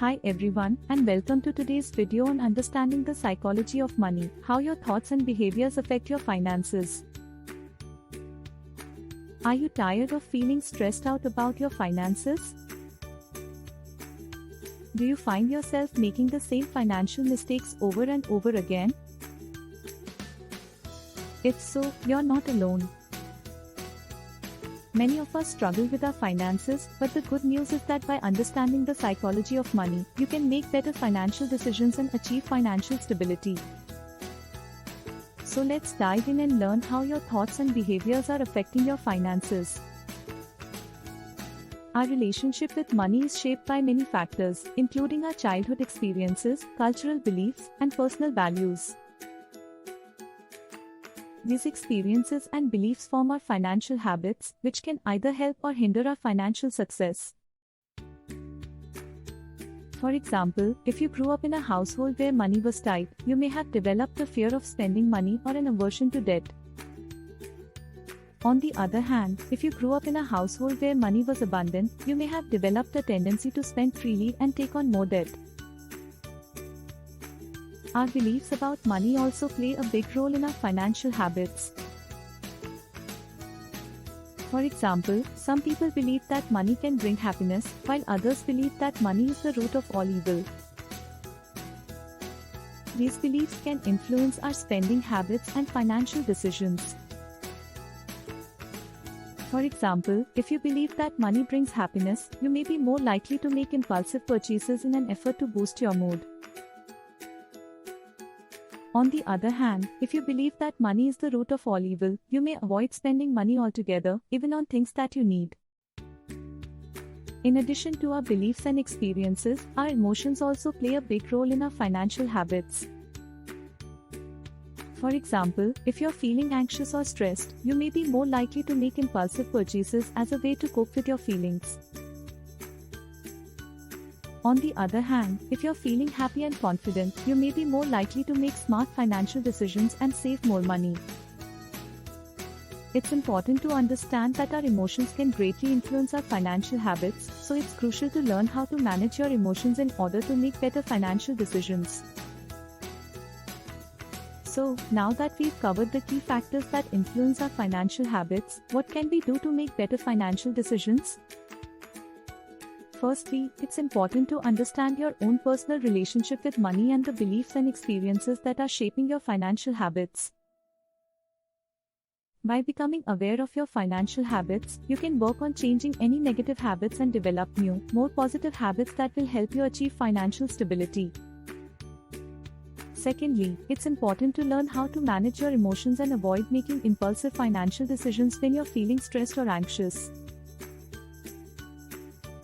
Hi everyone, and welcome to today's video on understanding the psychology of money, how your thoughts and behaviors affect your finances. Are you tired of feeling stressed out about your finances? Do you find yourself making the same financial mistakes over and over again? If so, you're not alone. Many of us struggle with our finances, but the good news is that by understanding the psychology of money, you can make better financial decisions and achieve financial stability. So let's dive in and learn how your thoughts and behaviors are affecting your finances. Our relationship with money is shaped by many factors, including our childhood experiences, cultural beliefs, and personal values. These experiences and beliefs form our financial habits, which can either help or hinder our financial success. For example, if you grew up in a household where money was tight, you may have developed a fear of spending money or an aversion to debt. On the other hand, if you grew up in a household where money was abundant, you may have developed a tendency to spend freely and take on more debt. Our beliefs about money also play a big role in our financial habits. For example, some people believe that money can bring happiness, while others believe that money is the root of all evil. These beliefs can influence our spending habits and financial decisions. For example, if you believe that money brings happiness, you may be more likely to make impulsive purchases in an effort to boost your mood. On the other hand, if you believe that money is the root of all evil, you may avoid spending money altogether, even on things that you need. In addition to our beliefs and experiences, our emotions also play a big role in our financial habits. For example, if you're feeling anxious or stressed, you may be more likely to make impulsive purchases as a way to cope with your feelings. On the other hand, if you're feeling happy and confident, you may be more likely to make smart financial decisions and save more money. It's important to understand that our emotions can greatly influence our financial habits, so it's crucial to learn how to manage your emotions in order to make better financial decisions. So, now that we've covered the key factors that influence our financial habits, what can we do to make better financial decisions? Firstly, it's important to understand your own personal relationship with money and the beliefs and experiences that are shaping your financial habits. By becoming aware of your financial habits, you can work on changing any negative habits and develop new, more positive habits that will help you achieve financial stability. Secondly, it's important to learn how to manage your emotions and avoid making impulsive financial decisions when you're feeling stressed or anxious.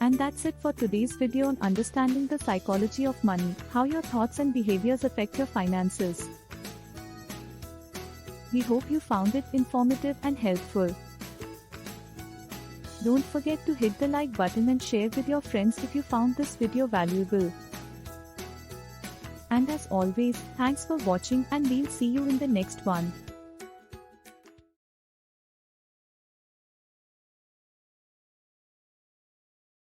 And that's it for today's video on understanding the psychology of money, how your thoughts and behaviors affect your finances. We hope you found it informative and helpful. Don't forget to hit the like button and share with your friends if you found this video valuable. And as always, thanks for watching and we'll see you in the next one.